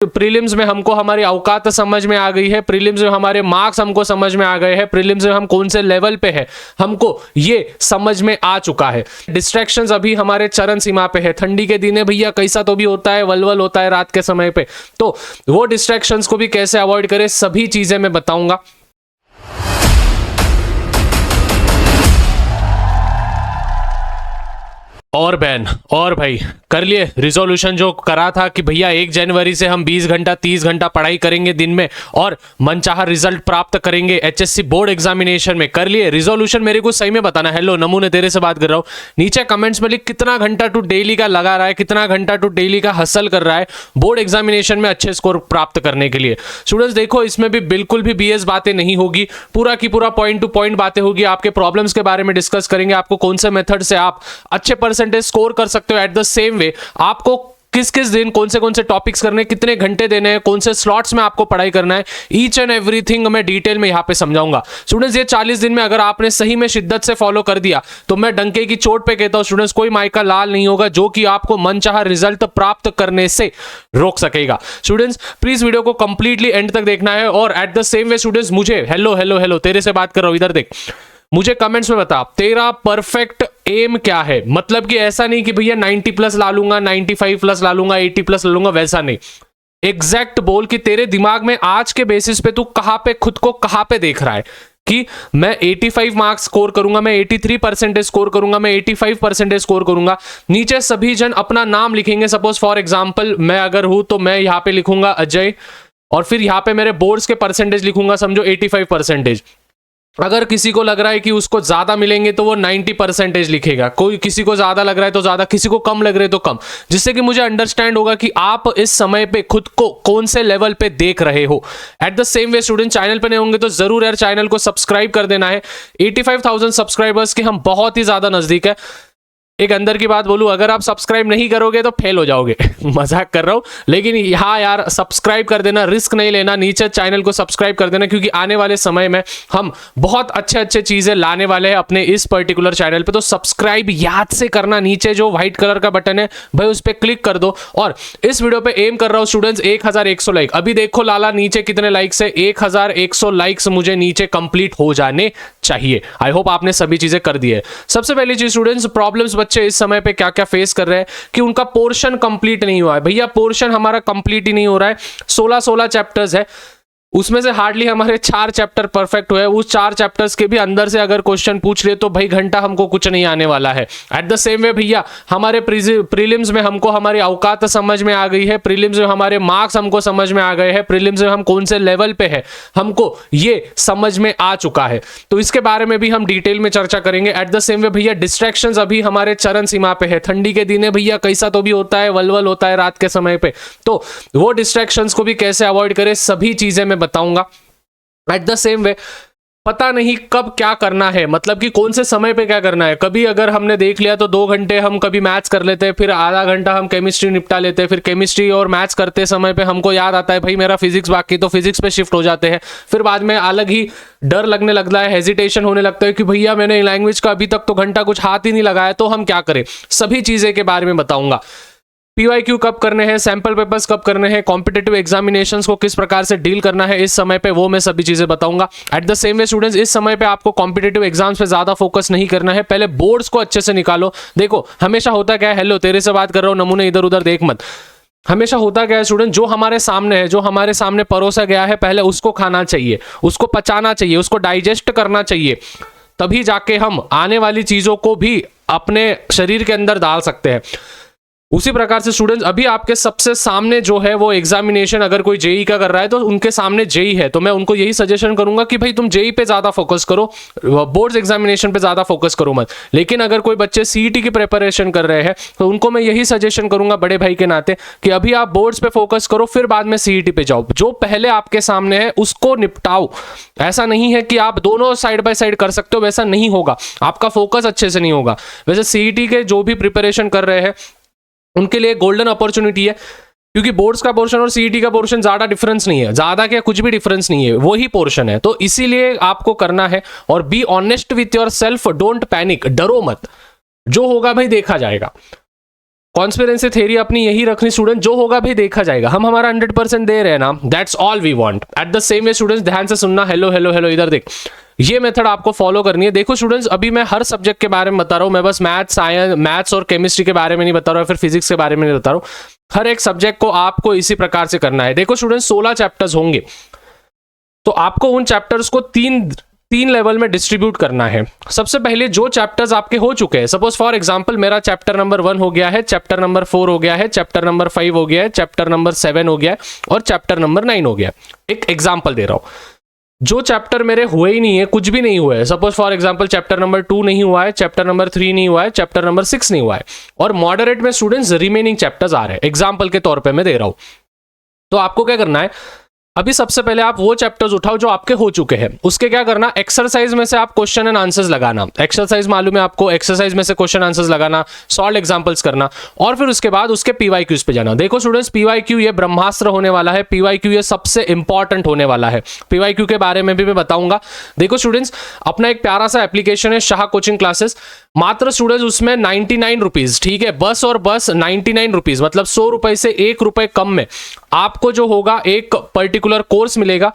Prelims में हमको हमारी औकात समझ में आ गई है, प्रीलिम्स में हमारे मार्क्स हमको समझ में आ गए हैं, प्रीलिम्स में हम कौन से लेवल पे है हमको ये समझ में आ चुका है। डिस्ट्रैक्शंस अभी हमारे चरम सीमा पे है। ठंडी के दिन है भैया, कैसा तो भी होता है, वलवल होता है रात के समय पे, तो वो डिस्ट्रैक्शंस को भी कैसे अवॉइड करें, सभी चीजें मैं बताऊंगा। और बहन और भाई कर लिए रिजोल्यूशन जो करा था कि भैया 1 जनवरी से हम 20 घंटा 30 घंटा पढ़ाई करेंगे दिन में और मनचाहा रिजल्ट प्राप्त करेंगे एचएससी बोर्ड एग्जामिनेशन में। कर लिए रिजोल्यूशन? मेरे को सही में बताना। हेलो नमूने तेरे से बात कर रहा हूं। नीचे कमेंट्स में लिख कितना घंटा तू डेली का लगा रहा है, कितना घंटा तू डेली का हसल कर रहा है बोर्ड एग्जामिनेशन में अच्छे स्कोर प्राप्त करने के लिए। स्टूडेंट्स देखो, इसमें भी बिल्कुल भी बीएस बातें नहीं होगी, पूरा की पूरा पॉइंट टू पॉइंट बातें होगी। आपके प्रॉब्लम्स के बारे में डिस्कस करेंगे, आपको कौन से मेथड से आप अच्छे परसेंटेज स्कोर कर सकते हो। एट द सेम वे आपको किस किस दिन कौन से टॉपिक्स करने, कितने घंटे देने हैं, कौन से स्लॉट्स में आपको पढ़ाई करना है, ईच एंड एवरीथिंग मैं डिटेल में यहां पे समझाऊंगा। स्टूडेंट्स ये 40 दिन में अगर आपने सही में शिद्दत से फॉलो कर दिया तो मैं डंके की चोट पे कहता हूं स्टूडेंट्स, कोई माइका लाल नहीं होगा जो कि आपको मनचाहा रिजल्ट प्राप्त करने से रोक सकेगा। स्टूडेंट्स प्लीज वीडियो को कंप्लीटली एंड तक देखना है। और eight the same way students मुझे हेलो हेलो हेलो तेरे से बात कर रहा हूं, इधर देख, मुझे कमेंट्स में बता तेरा परफेक्ट एम क्या है। मतलब कि ऐसा नहीं कि भैया 90 प्लस ला लूंगा, 95 प्लस ला लूंगा, 80 प्लस ला लूंगा, वैसा नहीं। एग्जैक्ट बोल कि तेरे दिमाग में आज के बेसिस पे तू कहां पे खुद को कहां पे देख रहा है कि मैं 85 मार्क्स स्कोर करूंगा, मैं 83% स्कोर करूंगा, मैं 85% स्कोर करूंगा। नीचे सभी जन अपना नाम लिखेंगे। सपोज फॉर एग्जांपल मैं अगर हूं तो मैं यहां पे लिखूंगा अजय, और फिर यहां पे मेरे बोर्ड्स के परसेंटेज लिखूंगा, समझो 85%। अगर किसी को लग रहा है कि उसको ज्यादा मिलेंगे तो वो 90% लिखेगा, कोई किसी को ज्यादा लग रहा है तो ज्यादा, किसी को कम लग रहा है तो कम, जिससे कि मुझे अंडरस्टैंड होगा कि आप इस समय पे खुद को कौन से लेवल पे देख रहे हो। Eight the same way student channel पे नहीं होंगे तो जरूर यार चैनल को सब्सक्राइब कर देना है। 85,000 सब्सक्राइबर्स के हम बहुत ही ज्यादा नजदीक है। एक अंदर की बात बोलूं, अगर आप सब्सक्राइब नहीं करोगे तो फेल हो जाओगे मजाक कर रहा हूं, लेकिन हाँ यार सब्सक्राइब कर देना, रिस्क नहीं लेना, नीचे चैनल को सब्सक्राइब कर देना, क्योंकि आने वाले समय में हम बहुत अच्छे चीजें लाने वाले हैं अपने इस पर्टिकुलर चैनल पे। तो सब्सक्राइब याद से करना, नीचे जो व्हाइट कलर का बटन है भाई उस पर क्लिक कर दो। और इस वीडियो पे एम कर रहा हूं स्टूडेंट्स 1100 लाइक। अभी देखो लाला नीचे कितने लाइक्स है, 1100 लाइक्स मुझे नीचे कंप्लीट हो जाने चाहिए। आई होप आपने सभी चीजें कर दी है। सबसे पहली चीज स्टूडेंट्स, प्रॉब्लम्स बच्चे इस समय पे क्या क्या फेस कर रहे हैं कि उनका पोर्शन कंप्लीट नहीं हुआ है। भैया पोर्शन हमारा कंप्लीट ही नहीं हो रहा है। 16 चैप्टर्स है, उसमें से हार्डली हमारे 4 चैप्टर परफेक्ट हुए। उस 4 चैप्टर्स के भी अंदर से अगर क्वेश्चन पूछ ले तो भाई घंटा हमको कुछ नहीं आने वाला है। एट द सेम वे भैया हमारे प्रीलिम्स में हमको हमारी औकात समझ में आ गई है, प्रीलिम्स में हमारे मार्क्स हमको समझ में आ गए हैं, प्रीलिम्स में हम कौन से लेवल पे है हमको ये समझ में आ चुका है। तो इसके बारे में भी हम डिटेल में चर्चा करेंगे। एट द सेम वे भैया डिस्ट्रैक्शंस अभी हमारे चरम सीमा पे है। ठंडी के दिन है भैया, कैसा तो भी होता है, वलवल होता है रात के समय पे, तो वो डिस्ट्रैक्शंस को भी कैसे अवॉइड करें, सभी चीजें मैं बताऊंगा। एट द सेम वे पता नहीं कब क्या करना है, मतलब कि कौन से समय पे क्या करना है। कभी अगर हमने देख लिया तो 2 घंटे हम कभी मैथ्स कर लेते हैं, फिर आधा घंटा हम केमिस्ट्री निपटा लेते हैं, फिर केमिस्ट्री और मैथ्स करते समय पे हमको याद आता है भाई मेरा फिजिक्स बाकी, तो फिजिक्स पे शिफ्ट हो जाते हैं। फिर बाद में अलग ही डर लगने लगता है, हेजिटेशन होने लगता है कि भैया मैंने लैंग्वेज का अभी तक तो घंटा कुछ हाथ ही नहीं लगाया, तो हम क्या करें, सभी चीजें के बारे में बताऊंगा। पीवाईक्यू कब करने हैं, सैंपल पेपर्स कब करने हैं, कॉम्पिटिटिव एग्जामिनेशंस को किस प्रकार से डील करना है इस समय पे, वो मैं सभी चीजें बताऊंगा। Eight the same way students इस समय पे आपको कॉम्पिटिटिव एग्जाम्स पे ज्यादा फोकस नहीं करना है, पहले बोर्ड्स को अच्छे से निकालो। देखो हमेशा होता क्या है, हेलो तेरे से बात कर रहा हूं, नमूने इधर उधर देख मत। हमेशा होता क्या है स्टूडेंट, जो हमारे सामने है, जो हमारे सामने परोसा गया है, पहले उसको खाना चाहिए, उसको पचाना चाहिए, उसको डाइजेस्ट करना चाहिए, तभी जाके हम आने वाली चीजों को भी अपने शरीर के अंदर डाल सकते हैं। उसी प्रकार से स्टूडेंट्स अभी आपके सबसे सामने जो है वो एग्जामिनेशन, अगर कोई जेई का कर रहा है तो उनके सामने जेई है, तो मैं उनको यही सजेशन करूंगा कि भाई तुम जेई पे ज्यादा फोकस करो, बोर्ड्स एग्जामिनेशन पे ज्यादा फोकस करो मत। लेकिन अगर कोई बच्चे सीईटी की प्रिपरेशन कर रहे हैं तो उनको मैं यही सजेशन करूंगा बड़े भाई के नाते कि अभी आप बोर्ड्स पे फोकस करो, फिर बाद में सीईटी पे जाओ। जो पहले आपके सामने है उसको निपटाओ। ऐसा नहीं है कि आप दोनों साइड बाय साइड कर सकते हो, वैसा नहीं होगा, आपका फोकस अच्छे से नहीं होगा। वैसे सीईटी के जो भी प्रिपरेशन कर रहे हैं उनके लिए गोल्डन अपॉर्चुनिटी है, क्योंकि बोर्ड्स का पोर्शन और सीईटी का पोर्शन ज्यादा डिफरेंस नहीं है, ज्यादा क्या कुछ भी डिफरेंस नहीं है, वही पोर्शन है। तो इसीलिए आपको करना है। और be honest with your self, don't panic, डरो मत, जो होगा भाई देखा जाएगा। कॉन्स्पिरेसी थ्योरी अपनी यही रखनी स्टूडेंट, जो होगा भी देखा जाएगा, हम हमारा 100% दे रहे हैं ना, that's all we want. At the same way students ध्यान से सुनना, हेलो हेलो हेलो इधर देख, ये मेथड आपको फॉलो करनी है। देखो स्टूडेंट्स अभी मैं हर सब्जेक्ट के बारे में बता रहा हूँ, मैं बस मैथ्स और केमिस्ट्री के बारे में नहीं बता रहा हूँ, फिर फिजिक्स के बारे में नहीं बता रहा हूँ, हर एक सब्जेक्ट को आपको इसी प्रकार से करना है। देखो स्टूडेंट्स 16 चैप्टर्स होंगे, तो आपको उन चैप्टर्स को तीन लेवल में डिस्ट्रीब्यूट करना है। सबसे पहले जो चैप्टर्स आपके हो चुके हैं, सपोज फॉर एग्जांपल मेरा चैप्टर नंबर 1 हो गया है, चैप्टर नंबर 4 हो गया है, चैप्टर नंबर 5 हो गया है, चैप्टर नंबर 7 हो गया है और चैप्टर नंबर 9 हो गया। एक एग्जांपल दे रहा हूं, जो चैप्टर मेरे हुए ही नहीं है, कुछ भी नहीं हुआ है, suppose for example chapter number 2 नहीं हुआ है, चैप्टर नंबर 3 नहीं हुआ है, चैप्टर नंबर 6 नहीं हुआ है, और मॉडरेट में स्टूडेंट्स रिमेनिंग चैप्टर्स आ रहे हैं, एग्जाम्पल के तौर पर मैं दे रहा हूं, तो आपको क्या करना है, अभी सबसे पहले आप वो चैप्टर्स उठाओ जो आपके हो चुके हैं, उसके क्या करना, एक्सरसाइज में से आप क्वेश्चन एंड आंसर्स लगाना, एक्सरसाइज मालूम है आपको, एक्सरसाइज में से क्वेश्चन आंसर्स लगाना, सॉल्व एग्जांपल्स करना, और फिर उसके बाद उसके पीवाईक्यूज पे जाना। देखो स्टूडेंट्स पीवाईक्यू ये ब्रह्मास्त्र होने वाला है, पीवाईक्यू ये सबसे इंपॉर्टेंट होने वाला है, पीवाईक्यू के बारे में भी मैं बताऊंगा। देखो स्टूडेंट्स अपना एक प्यारा सा एप्लीकेशन है शाह कोचिंग क्लासेस, मात्र स्टूडेंट्स उसमें 99 रुपीज, ठीक है, बस और बस 99 रुपीज, मतलब 100 रुपए से 1 रुपए कम में आपको जो होगा एक पर्टिकुलर कोर्स मिलेगा,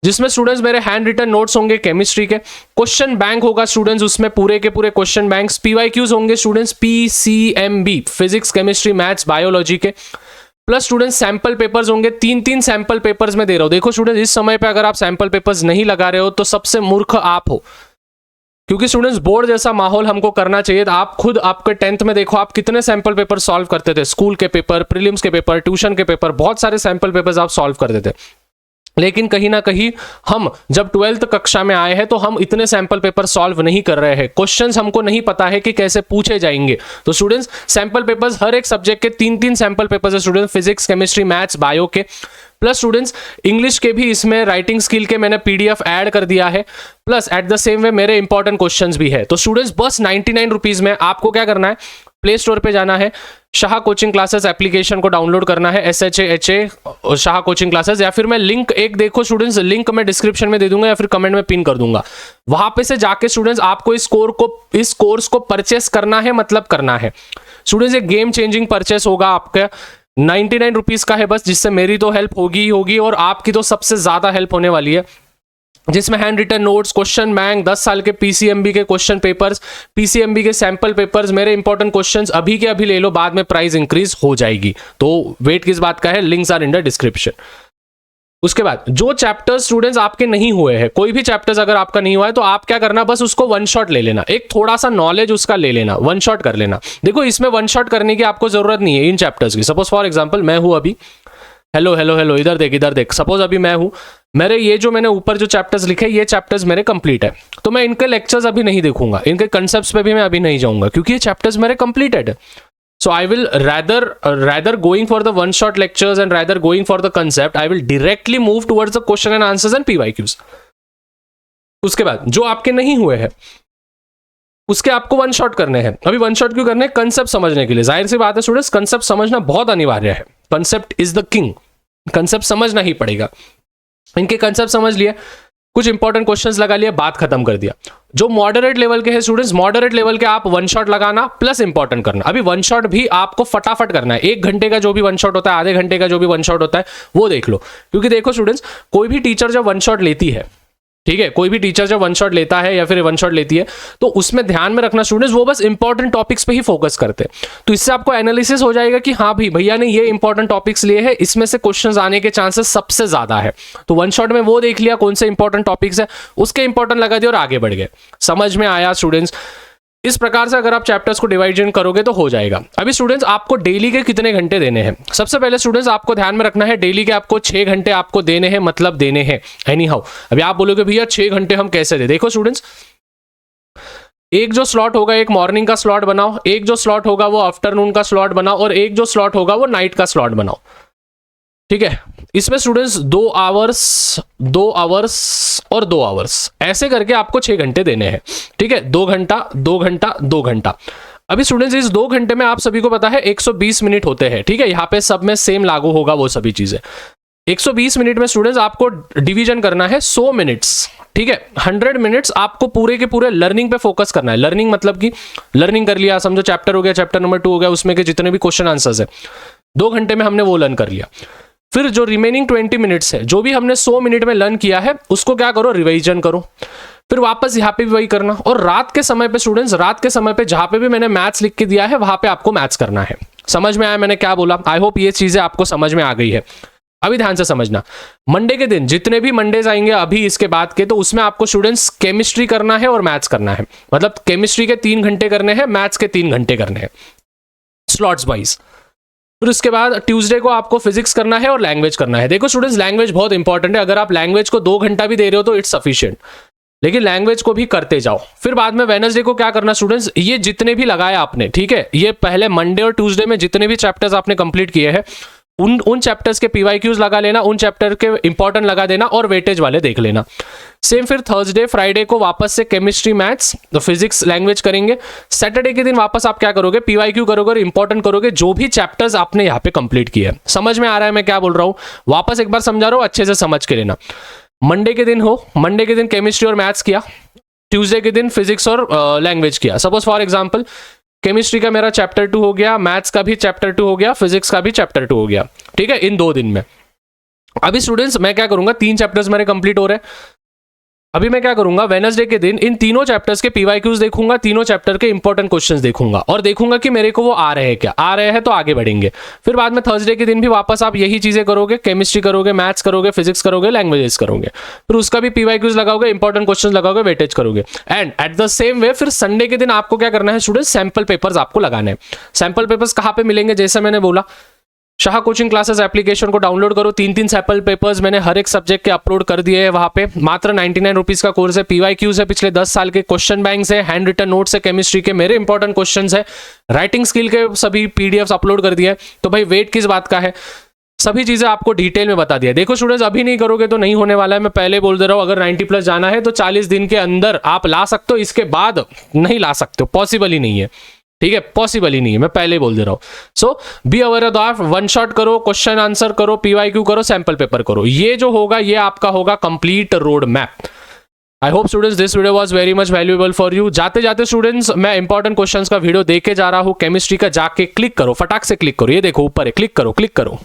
जिसमें स्टूडेंट्स मेरे हैंड रिटन नोट्स होंगे केमिस्ट्री के, क्वेश्चन बैंक होगा स्टूडेंट्स उसमें पूरे के पूरे क्वेश्चन बैंक्स, पीवाईक्यूज होंगे students PCMB, physics chemistry maths biology के, प्लस स्टूडेंट्स सैंपल पेपर्स होंगे, 3 सैंपल पेपर्स में दे रहा हूं। देखो स्टूडेंट्स इस समय पे अगर आप सैंपल पेपर्स नहीं लगा रहे हो तो सबसे मूर्ख आप हो, क्योंकि स्टूडेंट्स बोर्ड जैसा माहौल हमको करना चाहिए। आप खुद आपके 10th में देखो आप कितने सैंपल पेपर सॉल्व करते थे, स्कूल के पेपर, प्रीलिम्स के पेपर, ट्यूशन के पेपर, बहुत सारे सैंपल पेपर्स आप सॉल्व करते थे, लेकिन कहीं ना कहीं हम जब 12th कक्षा में आए हैं तो हम इतने सैंपल पेपर सॉल्व नहीं कर रहे हैं, क्वेश्चंस हमको नहीं पता है कि कैसे पूछे जाएंगे। तो स्टूडेंट्स सैंपल पेपर्स हर एक सब्जेक्ट के 3 सैंपल पेपर्स है students, physics chemistry maths bio के, प्लस स्टूडेंट्स इंग्लिश के भी इसमें राइटिंग स्किल के मैंने पीडीएफ ऐड कर दिया है, प्लस एट द सेम वे मेरे इंपॉर्टेंट क्वेश्चंस भी है। तो स्टूडेंट्स बस 99 रुपीज में आपको क्या करना है, प्ले स्टोर पे जाना है, शाह कोचिंग क्लासेस एप्लीकेशन को डाउनलोड करना है, SHAHA शाह कोचिंग क्लासेस, या फिर मैं लिंक एक देखो स्टूडेंट्स, लिंक मैं डिस्क्रिप्शन में दे दूंगा या फिर कमेंट में पिन कर दूंगा, वहां पे से जाके स्टूडेंट्स आपको इस कोर्स को परचेस करना है, मतलब करना है स्टूडेंट्स। एक गेम चेंजिंग परचेस होगा आपका, 99 रुपीज का है बस, जिससे मेरी तो हेल्प होगी ही होगी और आपकी तो सबसे ज्यादा हेल्प होने वाली है, जिसमें hand written notes, question bank, 10 साल के पीसीएमबी के क्वेश्चन पेपर्स, पीसीएमबी के सैंपल पेपर्स, मेरे इंपॉर्टेंट क्वेश्चंस अभी के अभी ले लो, बाद में प्राइस इंक्रीज हो जाएगी। तो वेट किस बात का है, links are in the description. उसके बाद जो चैप्टर्स स्टूडेंट्स आपके नहीं हुए हैं, कोई भी चैप्टर्स अगर आपका नहीं हुआ है तो आप क्या करना, बस उसको वन शॉट ले लेना, एक थोड़ा सा नॉलेज उसका ले लेना, वन शॉट कर लेना। देखो इसमें वन शॉट करने की आपको जरूरत नहीं है इन चैप्टर्स की। सपोज फॉर एग्जांपल मैं हूं अभी, हेलो हेलो हेलो इधर देख, सपोज अभी मैं हूं, मेरे ये जो मैंने ऊपर जो चैप्टर्स लिखे ये चैप्टर्स मेरे कंप्लीट है, तो मैं इनके लेक्चर्स अभी नहीं देखूंगा, इनके कंसेप्ट्स पे भी मैं अभी नहीं जाऊंगा, क्योंकि ये चैप्टर्स मेरे कंप्लीटेड है। So I will rather going for the one shot lectures and rather going for the concept, I will directly move towards the question and answers and PYQs. उसके बाद जो आपके नहीं हुए हैं उसके आपको वन शॉट करने हैं। अभी वन शॉट क्यों करने हैं, कंसेप्ट समझने के लिए। जाहिर सी बात है स्टूडेंट्स, कंसेप्ट समझना बहुत अनिवार्य है, concept is the king, concept समझना ही पड़ेगा। इनके कंसेप्ट समझ लिए, कुछ इंपॉर्टेंट क्वेश्चंस लगा लिया, बात खत्म कर दिया। जो मॉडरेट लेवल के हैं स्टूडेंट्स, मॉडरेट लेवल के आप वन शॉट लगाना प्लस इंपॉर्टेंट करना। अभी वन शॉट भी आपको फटाफट करना है, 1 घंटे का जो भी वन शॉट होता है, आधे घंटे का जो भी वन शॉट होता है वो देख लो, क्योंकि देखो स्टूडेंट्स कोई भी टीचर जब वन शॉट लेती है, ठीक है, कोई भी टीचर जब वन शॉट लेता है या फिर वन शॉट लेती है तो उसमें ध्यान में रखना स्टूडेंट्स, वो बस इंपॉर्टेंट टॉपिक्स पे ही फोकस करते हैं। तो इससे आपको एनालिसिस हो जाएगा कि हाँ भाई भैया ने ये इंपॉर्टेंट टॉपिक्स लिए हैं, इसमें से क्वेश्चंस आने के चांसेस सबसे ज्यादा है। तो वन शॉट में वो देख लिया कौन से इंपॉर्टेंट टॉपिक्स है, उसके इंपॉर्टेंट लगा दिया और आगे बढ़ गए। समझ में आया स्टूडेंट्स? इस प्रकार से अगर आप चैप्टर्स को डिवाइड करोगे तो हो जाएगा। अभी स्टूडेंट्स आपको डेली के कितने घंटे देने हैं, सबसे पहले स्टूडेंट्स आपको ध्यान में रखना है, डेली के आपको 6 घंटे आपको देने हैं, मतलब देने हैं एनी हाउ। अभी आप बोलोगे भैया 6 घंटे हम कैसे दे, देखो स्टूडेंट्स एक जो स्लॉट होगा, एक मॉर्निंग का स्लॉट बनाओ, एक जो स्लॉट होगा वो आफ्टरनून का स्लॉट बनाओ, और एक जो स्लॉट होगा वो नाइट का स्लॉट बनाओ, ठीक है। इसमें स्टूडेंट्स 2 आवर्स और 2 आवर्स ऐसे करके आपको 6 घंटे देने हैं, ठीक है। 2 घंटा 2 घंटा 2 घंटा। अभी स्टूडेंट्स इस 2 घंटे में आप सभी को पता है 120 मिनट होते हैं, ठीक है। यहाँ पे सब में सेम लागू होगा वो सभी चीजें। 120 मिनट में स्टूडेंट्स आपको डिवीजन करना है 100 मिनट्स, ठीक है। 100 मिनट्स आपको पूरे के पूरे लर्निंग पे फोकस करना है। लर्निंग मतलब कि लर्निंग कर लिया, समझो चैप्टर हो गया, चैप्टर नंबर 2 हो गया, उसमें के जितने भी क्वेश्चन आंसर्स है 2 घंटे में हमने वो लर्न कर लिया। फिर जो रिमेनिंग 20 मिनट्स है, जो भी हमने 100 मिनट में लर्न किया है, उसको क्या करो, रिवाइजन करो। फिर वापस यहाँ पे भी वही करना। और रात के समय पे स्टूडेंट्स, रात के समय पे जहां पे भी मैंने मैथ्स लिख के दिया है वहां पे आपको मैथ्स करना है। समझ में आया मैंने क्या बोला? आई होप ये चीजें आपको समझ में आ गई है। अभी ध्यान से समझना, मंडे के दिन जितने भी मंडेज आएंगे अभी इसके बाद के, तो उसमें आपको स्टूडेंट्स केमिस्ट्री करना है और मैथ्स करना है। मतलब केमिस्ट्री के 3 घंटे करने हैं, मैथ्स के 3 घंटे करने हैं, स्लॉट्स वाइज। फिर उसके बाद ट्यूसडे को आपको फिजिक्स करना है और लैंग्वेज करना है। देखो स्टूडेंट्स, लैंग्वेज बहुत इंपॉर्टेंट है। अगर आप लैंग्वेज को 2 घंटा भी दे रहे हो तो इट्स सफिशिएंट, लेकिन लैंग्वेज को भी करते जाओ। फिर बाद में वेडनेसडे को क्या करना स्टूडेंट्स, ये जितने भी लगाया आपने, ठीक है, ये पहले मंडे और ट्यूसडे में जितने भी चैप्टर्स आपने कंप्लीट किए हैं उन चैप्टर्स के पीवाईक्यूज लगा लेना, उन चैप्टर के इंपॉर्टेंट लगा देना और वेटेज वाले देख लेना। सेम फिर थर्सडे फ्राइडे को वापस से केमिस्ट्री मैथ्स तो फिजिक्स लैंग्वेज करेंगे। सैटरडे के दिन वापस आप क्या करोगे, पीवाईक्यू करोगे और इंपॉर्टेंट करोगे जो भी चैप्टर्स आपने यहाँ पे कंप्लीट किए हैं। समझ में आ रहा है मैं क्या बोल रहा हूँ? वापस एक बार समझा रहा हूँ, अच्छे से समझ के लेना। मंडे के दिन हो, मंडे के दिन केमिस्ट्री और मैथ्स किया, ट्यूसडे के दिन फिजिक्स और लैंग्वेज किया। सपोज फॉर एग्जांपल केमिस्ट्री का मेरा चैप्टर 2 हो गया, मैथ्स का भी चैप्टर 2 हो गया, फिजिक्स का भी चैप्टर 2 हो गया, ठीक है, इन 2 दिन में। अभी स्टूडेंट्स मैं क्या करूंगा, 3 चैप्टर्स मेरे कंप्लीट हो रहे हैं। अभी मैं क्या करूंगा, वेडनेसडे के दिन इन तीनों चैप्टर्स के पीवाईक्यूज देखूंगा, तीनों चैप्टर के इंपॉर्टेंट क्वेश्चंस देखूंगा और देखूंगा कि मेरे को वो आ रहे हैं क्या, आ रहे हैं तो आगे बढ़ेंगे। फिर बाद में थर्सडे के दिन भी वापस आप यही चीजें करोगे, केमिस्ट्री करोगे, मैथ्स करोगे, फिजिक्स करोगे, लैंग्वेजेस करोगे। फिर उसका भी पीवाईक्यूज लगाओगे, इंपॉर्टेंट क्वेश्चन लगाओगे, वेटेज करोगे। एंड एट द सेम वे फिर संडे के दिन आपको क्या करना है स्टूडेंट, सैंपल पेपर्स आपको लगाने हैं। सैंपल पेपर्स कहाँ पे मिलेंगे, जैसे मैंने बोला शाह कोचिंग क्लासेस एप्लीकेशन को डाउनलोड करो। 3-3 सैंपल पेपर्स मैंने हर एक सब्जेक्ट के अपलोड कर दिए हैं वहां पे। मात्र 99 रुपीज का कोर्स है। पीवाईक्यूज है, पिछले 10 साल के क्वेश्चन बैंक्स है, हैंड रिटन नोट्स है केमिस्ट्री के, मेरे इंपॉर्टेंट क्वेश्चंस है, राइटिंग स्किल के सभी पीडीएफ्स अपलोड कर दिए। तो भाई वेट किस बात का है, सभी चीजें आपको डिटेल में बता दिया। देखो स्टूडेंट्स, अभी नहीं करोगे तो नहीं होने वाला है, मैं पहले बोल दे रहा हूं। अगर 90+ जाना है तो 40 दिन के अंदर आप ला सकते हो, इसके बाद नहीं ला सकते हो, पॉसिबल ही नहीं है, ठीक है, पॉसिबल ही नहीं है, मैं पहले बोल दे रहा हूं। So be aware of that, one shot करो, क्वेश्चन आंसर करो, पीवाईक्यू करो, सैंपल पेपर करो। ये जो होगा ये आपका होगा complete road map. I hope students this video was very much valuable for you. जाते जाते स्टूडेंट्स मैं इंपॉर्टेंट क्वेश्चंस का वीडियो देके जा रहा हूं केमिस्ट्री का, जाके क्लिक करो, फटाक से क्लिक करो, ये देखो ऊपर है, क्लिक करो, क्लिक करो।